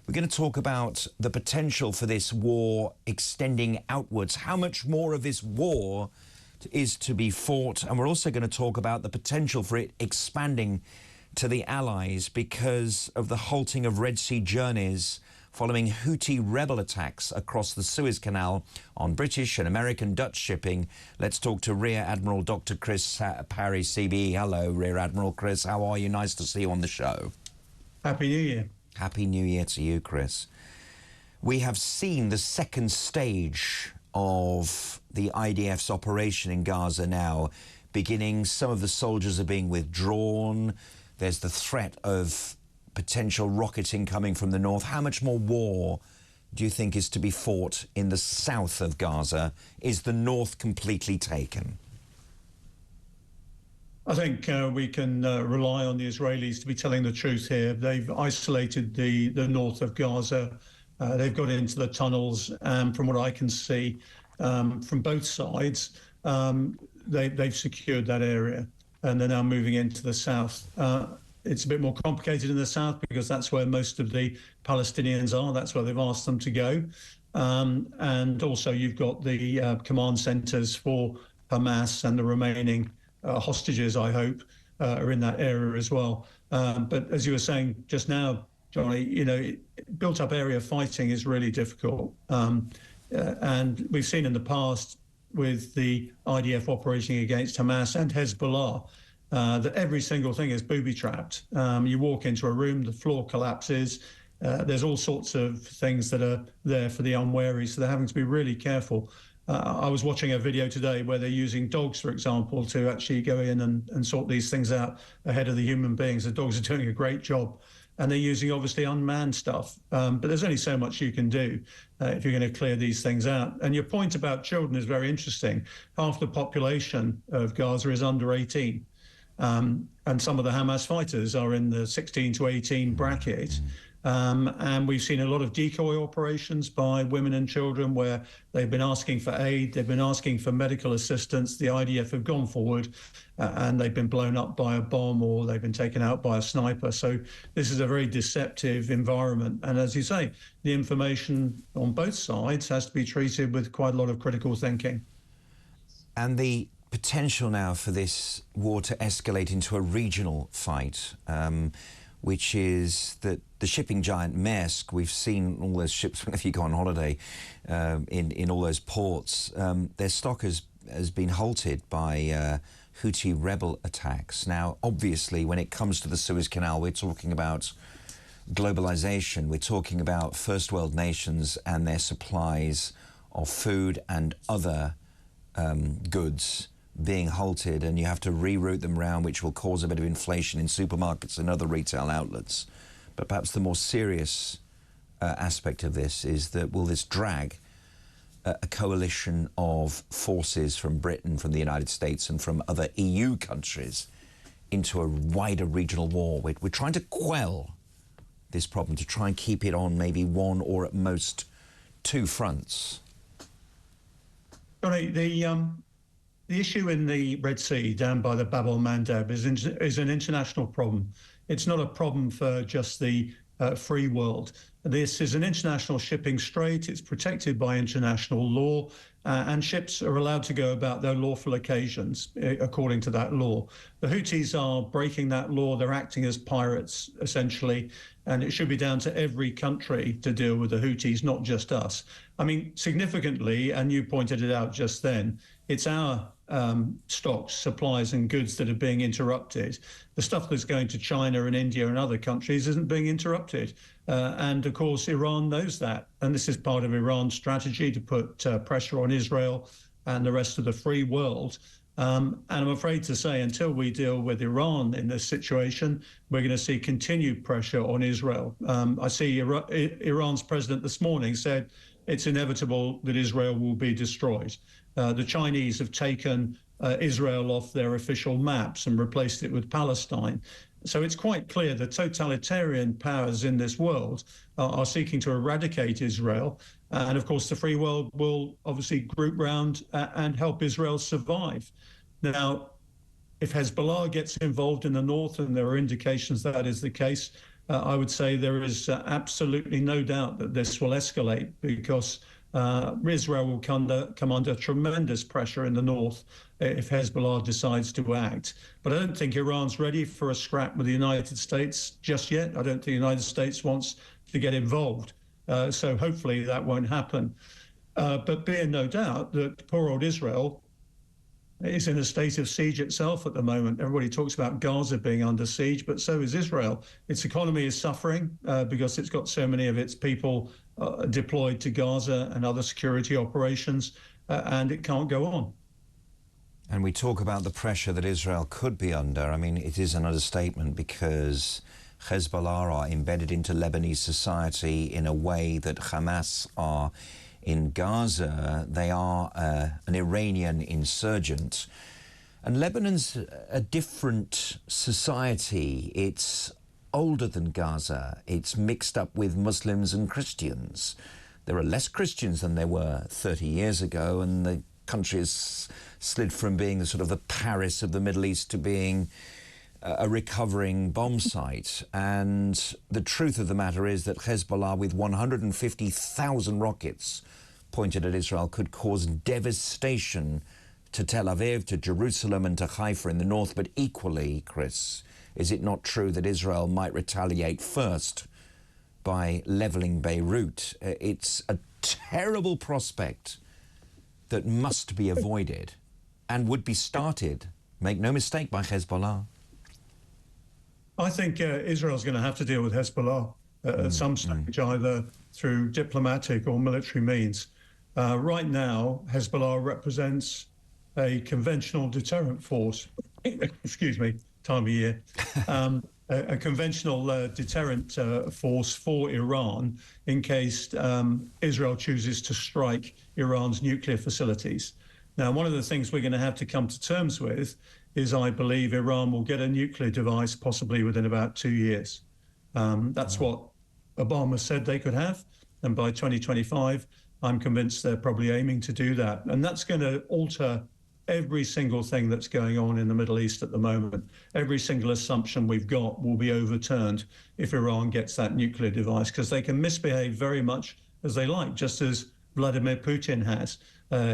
We're going to talk about the potential for this war extending outwards. How much more of this war is to be fought? And we're also going to talk about the potential for it expanding to the Allies because of the halting of Red Sea journeys following Houthi rebel attacks across the Suez Canal on British and American Dutch shipping. Let's talk to Rear Admiral Dr. Chris Parry, CBE. Hello, Rear Admiral Chris. How are you? Nice to see you on the show. Happy New Year. Happy New Year to you, Chris. We have seen the second stage of the IDF's operation in Gaza now beginning. Some of the soldiers are being withdrawn. There's the threat of potential rocketing coming from the north. How much more war do you think is to be fought in the south of Gaza? Is the north completely taken? I think we can rely on the Israelis to be telling the truth here. They've isolated the north of Gaza. They've got into the tunnels. From what I can see from both sides, they've secured that area and they're now moving into the south. It's a bit more complicated in the south because that's where most of the Palestinians are. That's where they've asked them to go. And also you've got the command centers for Hamas and the remaining hostages, I hope, are in that area as well. But as you were saying just now, Johnny, you know, built-up area fighting is really difficult. And we've seen in the past with the IDF operating against Hamas and Hezbollah, that every single thing is booby-trapped. You walk into a room, the floor collapses. There's all sorts of things that are there for the unwary, so they're having to be really careful. I was watching a video today where they're using dogs, for example, to actually go in and sort these things out ahead of the human beings. The dogs are doing a great job. And they're using, obviously, unmanned stuff. But there's only so much you can do if you're going to clear these things out. And your point about children is very interesting. Half the population of Gaza is under 18. And some of the Hamas fighters are in the 16 to 18 bracket. And we've seen a lot of decoy operations by women and children where they've been asking for aid, they've been asking for medical assistance. The IDF have gone forward and they've been blown up by a bomb or they've been taken out by a sniper. So this is a very deceptive environment. And as you say, the information on both sides has to be treated with quite a lot of critical thinking. And the potential now for this war to escalate into a regional fight, which is that the shipping giant Maersk, we've seen all those ships whenever you go on holiday in all those ports, their stock has been halted by Houthi rebel attacks. Now, obviously, when it comes to the Suez Canal, we're talking about globalization. We're talking about first world nations and their supplies of food and other goods being halted, and you have to reroute them around, which will cause a bit of inflation in supermarkets and other retail outlets. But perhaps the more serious aspect of this is that will this drag a coalition of forces from Britain, from the United States and from other EU countries into a wider regional war? We're trying to quell this problem, to try and keep it on maybe one or at most two fronts. Johnny, the issue in the Red Sea down by the Bab el-Mandeb is an international problem. It's not a problem for just the free world. This is an international shipping strait. It's protected by international law, and ships are allowed to go about their lawful occasions according to that law. The Houthis are breaking that law. They're acting as pirates, essentially, and it should be down to every country to deal with the Houthis, not just us. I mean, significantly, and you pointed it out just then, it's our stocks, supplies and goods that are being interrupted. The stuff that's going to China and India and other countries isn't being interrupted. And of course, Iran knows that. And this is part of Iran's strategy to put pressure on Israel and the rest of the free world. And I'm afraid to say, until we deal with Iran in this situation, we're going to see continued pressure on Israel. I see Iran's president this morning said it's inevitable that Israel will be destroyed. The Chinese have taken Israel off their official maps and replaced it with Palestine. So it's quite clear the totalitarian powers in this world are seeking to eradicate Israel. And of course, the free world will obviously group round and help Israel survive. Now, if Hezbollah gets involved in the north, and there are indications that is the case, I would say there is absolutely no doubt that this will escalate because Israel will come under tremendous pressure in the north if Hezbollah decides to act. But I don't think Iran's ready for a scrap with the United States just yet. I don't think the United States wants to get involved. So hopefully that won't happen. But be in no doubt that poor old Israel is in a state of siege itself at the moment. Everybody talks about Gaza being under siege, but so is Israel. Its economy is suffering because it's got so many of its people deployed to Gaza and other security operations, and it can't go on. And we talk about the pressure that Israel could be under. I mean, it is an understatement because Hezbollah are embedded into Lebanese society in a way that Hamas are in Gaza. They are an Iranian insurgent. And Lebanon's a different society. It's older than Gaza. It's mixed up with Muslims and Christians. There are less Christians than there were 30 years ago, and the country has slid from being the sort of the Paris of the Middle East to being a recovering bomb site. And the truth of the matter is that Hezbollah, with 150,000 rockets pointed at Israel, could cause devastation to Tel Aviv, to Jerusalem and to Haifa in the north. But equally, Chris, is it not true that Israel might retaliate first by levelling Beirut? It's a terrible prospect that must be avoided and would be started, make no mistake, by Hezbollah. I think Israel's going to have to deal with Hezbollah at some stage, either through diplomatic or military means. Right now, Hezbollah represents a conventional deterrent force. Excuse me, time of year. A conventional deterrent force for Iran in case Israel chooses to strike Iran's nuclear facilities. Now, one of the things we're going to have to come to terms with is, I believe, Iran will get a nuclear device possibly within about 2 years. That's what Obama said they could have. And by 2025, I'm convinced they're probably aiming to do that. And that's going to alter every single thing that's going on in the Middle East at the moment. Every single assumption we've got will be overturned if Iran gets that nuclear device, because they can misbehave very much as they like, just as Vladimir Putin has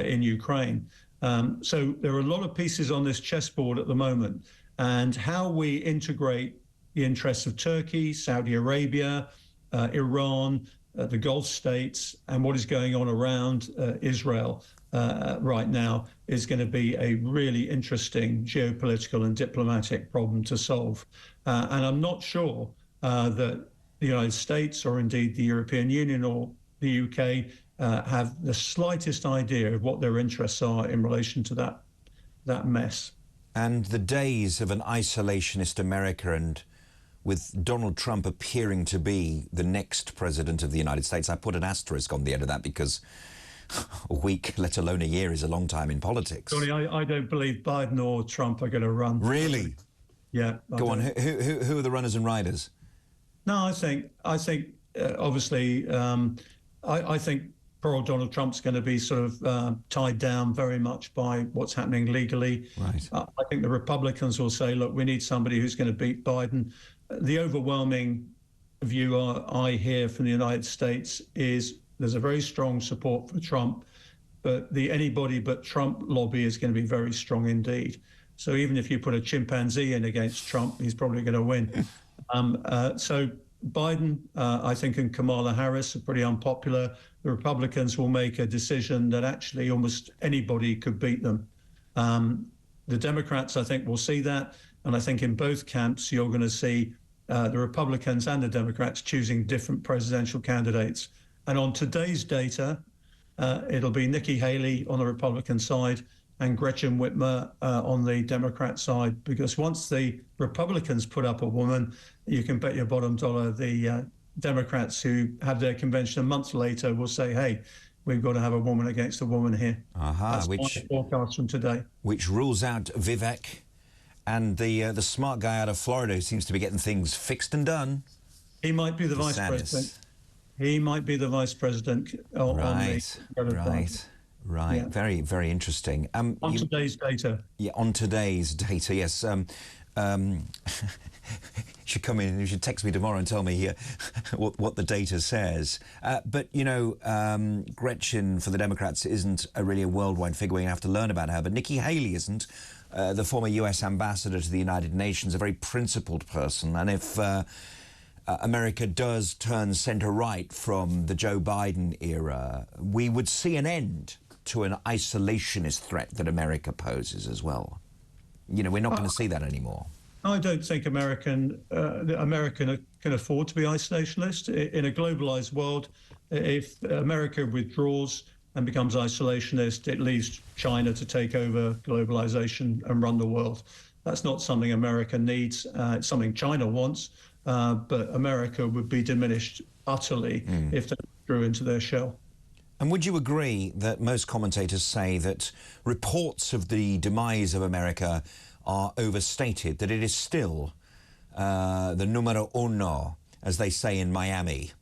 in Ukraine. So there are a lot of pieces on this chessboard at the moment, and how we integrate the interests of Turkey, Saudi Arabia, Iran, the Gulf states, and what is going on around Israel right now is going to be a really interesting geopolitical and diplomatic problem to solve. And I'm not sure that the United States or indeed the European Union or the UK have the slightest idea of what their interests are in relation to that mess. And the days of an isolationist America, and with Donald Trump appearing to be the next president of the United States, I put an asterisk on the end of that because a week, let alone a year, is a long time in politics. Johnny, I don't believe Biden or Trump are going to run. Really? Yeah. Go on. Who are the runners and riders? No, I think obviously, I think poor old Donald Trump's going to be sort of tied down very much by what's happening legally. Right. I think the Republicans will say, look, we need somebody who's going to beat Biden. The overwhelming view I hear from the United States is there's a very strong support for Trump, but the anybody but Trump lobby is going to be very strong indeed. So even if you put a chimpanzee in against Trump, he's probably going to win. So Biden, I think, and Kamala Harris are pretty unpopular. The Republicans will make a decision that actually almost anybody could beat them. The Democrats, I think, will see that. And I think in both camps, you're going to see the Republicans and the Democrats choosing different presidential candidates. And on today's data, it'll be Nikki Haley on the Republican side and Gretchen Whitmer on the Democrat side, because once the Republicans put up a woman, you can bet your bottom dollar the Democrats who have their convention a month later will say, hey, we've got to have a woman against a woman here. That's my forecast from today. Which rules out Vivek and the smart guy out of Florida who seems to be getting things fixed and done. He might be the vice president. He might be the vice president. Right. Yeah. Very, very interesting. On today's data. Yeah, on today's data, yes. should come in, you should text me tomorrow and tell me what the data says. But, you know, Gretchen for the Democrats isn't really a worldwide figure. We have to learn about her. But Nikki Haley isn't. The former US ambassador to the United Nations, a very principled person. And if America does turn centre-right from the Joe Biden era, we would see an end to an isolationist threat that America poses as well. You know, we're not going to see that anymore. I don't think America can afford to be isolationist. In a globalized world, if America withdraws and becomes isolationist, it leaves China to take over globalization and run the world. That's not something America needs. It's something China wants, but America would be diminished utterly if they withdrew into their shell. And would you agree that most commentators say that reports of the demise of America are overstated, that it is still the numero uno, as they say in Miami?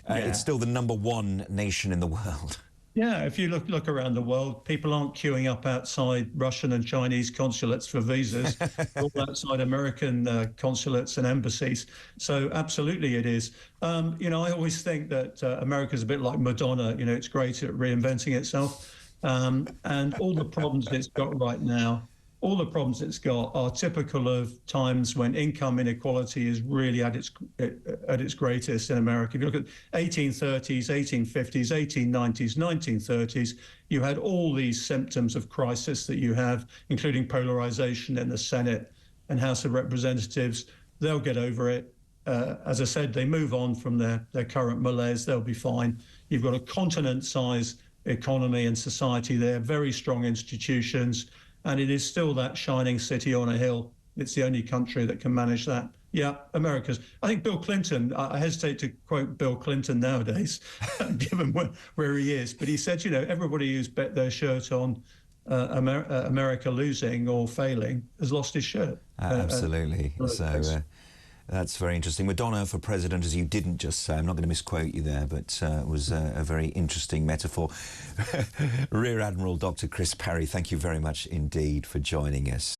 It's still the #1 nation in the world. Yeah, if you look around the world, people aren't queuing up outside Russian and Chinese consulates for visas, or outside American consulates and embassies. So absolutely it is. You know, I always think that America's a bit like Madonna. You know, it's great at reinventing itself. And all the problems it's got right now, all the problems it's got are typical of times when income inequality is really at its greatest in America. If you look at 1830s, 1850s, 1890s, 1930s, you had all these symptoms of crisis that you have, including polarization in the Senate and House of Representatives. They'll get over it. As I said, they move on from their current malaise. They'll be fine. You've got a continent-sized economy and society there, very strong institutions, and it is still that shining city on a hill. It's the only country that can manage that. Yeah, America's. I think Bill Clinton, I hesitate to quote Bill Clinton nowadays, given where he is, but he said, you know, everybody who's bet their shirt on America losing or failing has lost his shirt. Absolutely. So that's very interesting. Madonna for president, as you didn't just say. I'm not going to misquote you there, but it was a very interesting metaphor. Rear Admiral Dr. Chris Parry, thank you very much indeed for joining us.